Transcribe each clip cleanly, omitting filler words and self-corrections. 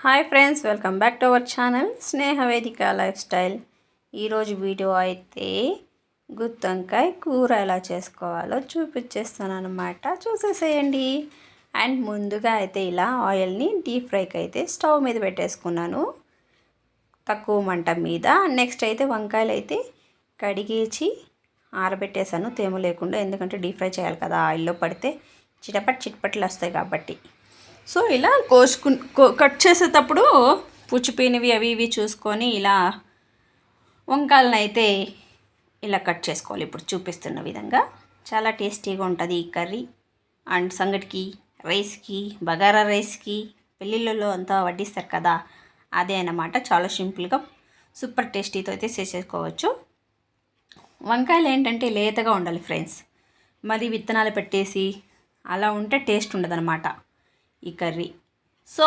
Hi friends, welcome back to our channel Sneha Vedika life style. ఈరోజు video అయితే గుత్తొంకాయ కూర ఎలా చేసుకోవాలో చూపించేస్తాను అనమాట. చూసేసేయండి. అండ్ ముందుగా అయితే ఇలా ఆయిల్ని డీప్ ఫ్రైకి అయితే స్టవ్ మీద పెట్టేసుకున్నాను, తక్కువ మంట మీద. నెక్స్ట్ అయితే వంకాయలు అయితే కడిగేసి ఆరబెట్టేశాను తేమ లేకుండా, ఎందుకంటే డీప్ ఫ్రై చేయాలి కదా, ఆయిల్లో పడితే చిటపట్లు వస్తాయి కాబట్టి. సో ఇలా కట్ చేసేటప్పుడు పుచ్చిపోయినవి అవి ఇవి చూసుకొని ఇలా వంకాయలను అయితే ఇలా కట్ చేసుకోవాలి. ఇప్పుడు చూపిస్తున్న విధంగా చాలా టేస్టీగా ఉంటుంది ఈ కర్రీ. అండ్ సంగటికి, రైస్కి, బగారా రైస్కి, పెళ్ళిళ్ళలో అంతా వడ్డిస్తారు కదా, అదే అన్నమాట. చాలా సింపుల్గా సూపర్ టేస్టీతో అయితే చేసేసుకోవచ్చు. వంకాయలు ఏంటంటే లేతగా ఉండాలి ఫ్రెండ్స్, మరి విత్తనాలు పెట్టేసి అలా ఉంటే టేస్ట్ ఉండదన్నమాట ఈ కర్రీ. సో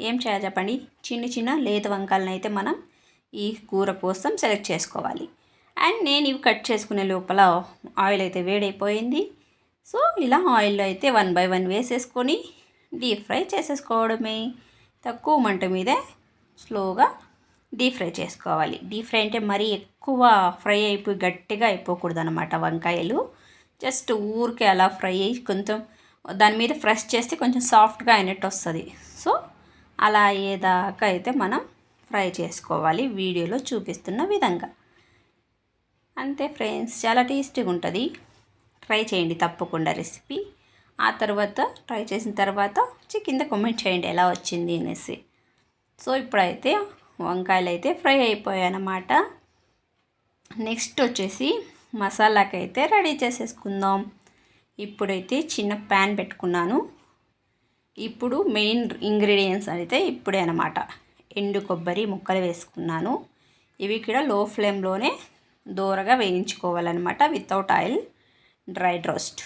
ఏం చేయాలి చెప్పండి, చిన్న చిన్న లేత వంకాయలను అయితే మనం ఈ కూర కోసం సెలెక్ట్ చేసుకోవాలి. అండ్ నేను ఇవి కట్ చేసుకునే లోపల ఆయిల్ అయితే వేడైపోయింది. సో ఇలా ఆయిల్లో అయితే 1 by 1 వేసేసుకొని డీప్ ఫ్రై చేసేసుకోవడమే. తక్కువ మంట మీదే స్లోగా డీప్ ఫ్రై చేసుకోవాలి. డీప్ ఫ్రై అంటే మరీ ఎక్కువ ఫ్రై అయిపోయి గట్టిగా అయిపోకూడదు అనమాట వంకాయలు. జస్ట్ ఊరికే అలా ఫ్రై అయ్యి కొంచెం దాని మీద ఫ్రెష్ చేస్తే కొంచెం సాఫ్ట్గా అయినట్టు వస్తుంది. సో అలా అయ్యేదాకా అయితే మనం ఫ్రై చేసుకోవాలి వీడియోలో చూపిస్తున్న విధంగా. అంతే ఫ్రెండ్స్, చాలా టేస్టీగా ఉంటుంది. ట్రై చేయండి తప్పకుండా రెసిపీ. ఆ తర్వాత ట్రై చేసిన తర్వాత కింద కామెంట్ చేయండి ఎలా వచ్చింది అనేసి. సో ఇప్పుడైతే వంకాయలు అయితే ఫ్రై అయిపోయాయి అన్నమాట. నెక్స్ట్ వచ్చేసి మసాలాకి అయితే రెడీ చేసేసుకుందాం. ఇప్పుడైతే చిన్న ప్యాన్ పెట్టుకున్నాను. ఇప్పుడు మెయిన్ ఇంగ్రీడియంట్స్ అయితే ఇప్పుడే అనమాట. ఎండు కొబ్బరి ముక్కలు వేసుకున్నాను. ఇవి కూడా లో ఫ్లేమ్లోనే దూరగా వేయించుకోవాలన్నమాట, without oil, dry roast.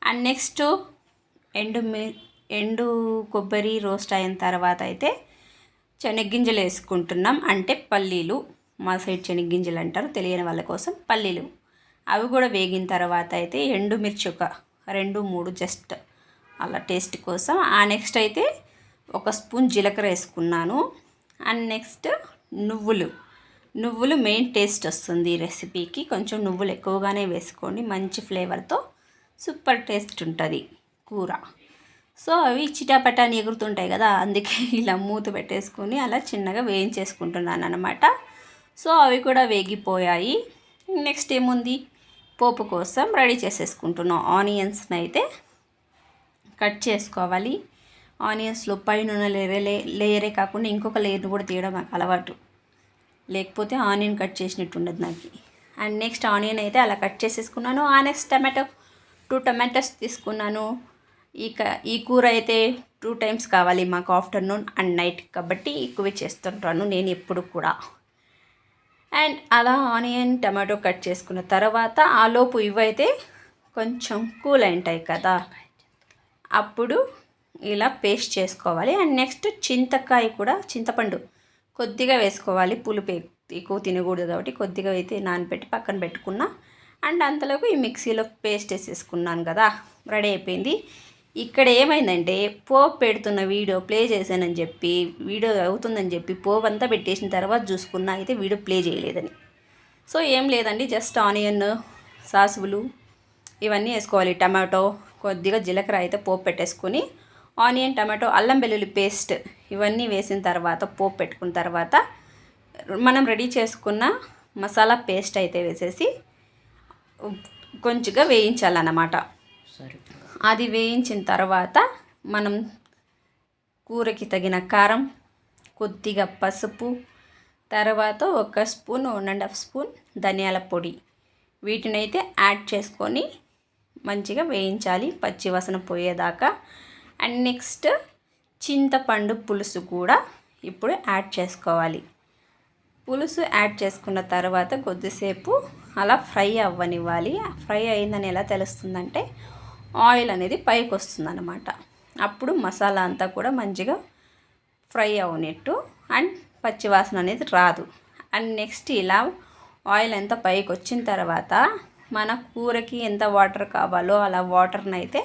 And next ఎండు కొబ్బరి రోస్ట్ అయిన తర్వాత అయితే శనగ్గింజలు వేసుకుంటున్నాం, అంటే పల్లీలు. మా సైడ్ శనగ్గింజలు అంటారు, తెలియని వాళ్ళ కోసం పల్లీలు. అవి కూడా వేగిన తర్వాత అయితే ఎండుమిర్చి ఒక 2-3 జస్ట్ అలా టేస్ట్ కోసం. ఆ నెక్స్ట్ అయితే 1 స్పూన్ జీలకర్ర వేసుకున్నాను. అండ్ నెక్స్ట్ నువ్వులు మెయిన్ టేస్ట్ వస్తుంది ఈ రెసిపీకి. కొంచెం నువ్వులు ఎక్కువగానే వేసుకోండి, మంచి ఫ్లేవర్తో సూపర్ టేస్ట్ ఉంటుంది కూర. సో అవి చిటాపటాని ఎగురుతుంటాయి కదా, అందుకే ఇలా మూత పెట్టేసుకొని అలా చిన్నగా వేయించేసుకుంటున్నాను అనమాట. సో అవి కూడా వేగిపోయాయి. నెక్స్ట్ ఏముంది, పోపు కోసం రెడీ చేసేసుకుంటున్నాం. ఆనియన్స్ని అయితే కట్ చేసుకోవాలి. ఆనియన్స్లో పైన లేయరే కాకుండా ఇంకొక లేయర్ని కూడా తీయడం నాకు అలవాటు, లేకపోతే ఆనియన్ కట్ చేసినట్టు ఉండదు నాకు. అండ్ నెక్స్ట్ ఆనియన్ అయితే అలా కట్ చేసేసుకున్నాను. ఆ నెక్స్ట్ 2 టమాటోస్ తీసుకున్నాను. ఈ కూర అయితే 2 times కావాలి మాకు, ఆఫ్టర్నూన్ అండ్ నైట్, కాబట్టి ఎక్కువ చేస్తుంటాను నేను ఎప్పుడు కూడా. అండ్ అలా ఆనియన్ టమాటో కట్ చేసుకున్న తర్వాత ఆలోపు ఇవైతే కొంచెం కూల్ ఉంటాయి కదా, అప్పుడు ఇలా పేస్ట్ చేసుకోవాలి. అండ్ నెక్స్ట్ చింతపండు కొద్దిగా వేసుకోవాలి, పులుపు ఎక్కువ తినకూడదు కాబట్టి కొద్దిగా అయితే నానబెట్టి పక్కన పెట్టుకున్నా. అండ్ అంతలోకి ఈ మిక్సీలో పేస్ట్ వేసేసుకున్నాను కదా, రెడీ అయిపోయింది. ఇక్కడ ఏమైందంటే పోపు పెడుతున్న వీడియో ప్లే చేశానని చెప్పి, వీడియో అవుతుందని చెప్పి పోపు అంతా పెట్టేసిన తర్వాత చూసుకున్నా అయితే వీడియో ప్లే చేయలేదని. సో ఏం లేదండి, జస్ట్ ఆనియన్, సాసులు ఇవన్నీ వేసుకోవాలి, టమాటో, కొద్దిగా జీలకర్ర అయితే పోపు పెట్టేసుకొని, ఆనియన్, టమాటో, అల్లం వెల్లుల్లి పేస్ట్ ఇవన్నీ వేసిన తర్వాత పోపు పెట్టుకున్న తర్వాత మనం రెడీ చేసుకున్న మసాలా పేస్ట్ అయితే వేసేసి కొంచెంగా వేయించాలన్నమాట. అది వేయించిన తర్వాత మనం కూరకి తగిన కారం, కొద్దిగా పసుపు, తర్వాత 1 స్పూన్ 1.5 స్పూన్ ధనియాల పొడి, వీటినైతే యాడ్ చేసుకొని మంచిగా వేయించాలి పచ్చి వాసన పోయేదాకా. అండ్ నెక్స్ట్ చింతపండు పులుసు కూడా ఇప్పుడు యాడ్ చేసుకోవాలి. పులుసు యాడ్ చేసుకున్న తర్వాత కొద్దిసేపు అలా ఫ్రై అవ్వనివ్వాలి. ఫ్రై అయిందని ఎలా తెలుస్తుందంటే ఆయిల్ అనేది పైకి వస్తుందన్నమాట, అప్పుడు మసాలా అంతా కూడా మంచిగా ఫ్రై అవునట్టు అండ్ పచ్చివాసన అనేది రాదు. అండ్ నెక్స్ట్ ఇలా ఆయిల్ అంతా పైకి వచ్చిన తర్వాత మన కూరకి ఎంత వాటర్ కావాలో అలా వాటర్ని అయితే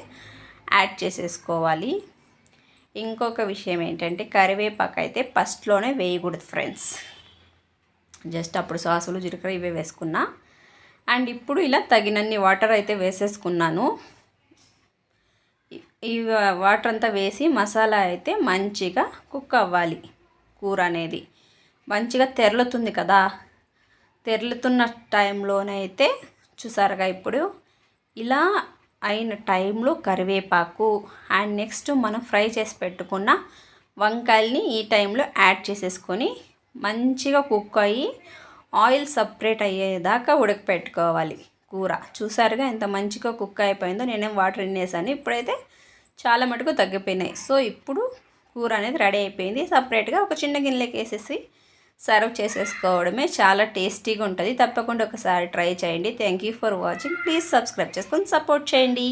యాడ్ చేసేసుకోవాలి. ఇంకొక విషయం ఏంటంటే కరివేపాకు అయితే ఫస్ట్లోనే వేయకూడదు ఫ్రెండ్స్. జస్ట్ అప్పుడు సాసులు జీలకర్ర ఇవే వేసుకున్నా. అండ్ ఇప్పుడు ఇలా తగినన్ని వాటర్ అయితే వేసేసుకున్నాను. ఈ వాటర్ అంతా వేసి మసాలా అయితే మంచిగా కుక్ అవ్వాలి. కూర అనేది మంచిగా తెరలుతుంది కదా, తెరలుతున్న టైంలోనైతే చూసారుగా ఇప్పుడు ఇలా అయిన టైంలో కరివేపాకు అండ్ నెక్స్ట్ మనం ఫ్రై చేసి పెట్టుకున్న వంకాయల్ని ఈ టైంలో యాడ్ చేసేసుకొని మంచిగా కుక్ అయ్యి ఆయిల్ సపరేట్ అయ్యేదాకా ఉడకపెట్టుకోవాలి. కూర చూసారుగా ఎంత మంచిగా కుక్ అయిపోయిందో. నేనేం వాటర్ వేసాను, ఇప్పుడైతే చాలా మటుకు తగ్గిపోయినాయి. సో ఇప్పుడు కూర అనేది రెడీ అయిపోయింది. సపరేట్గా ఒక చిన్న గిన్నెలోకి వేసేసి సర్వ్ చేసేసుకోవడమే. చాలా టేస్టీగా ఉంటుంది. తప్పకుండా ఒకసారి ట్రై చేయండి. Thank you for watching. Please subscribe చేసుకొని సపోర్ట్ చేయండి.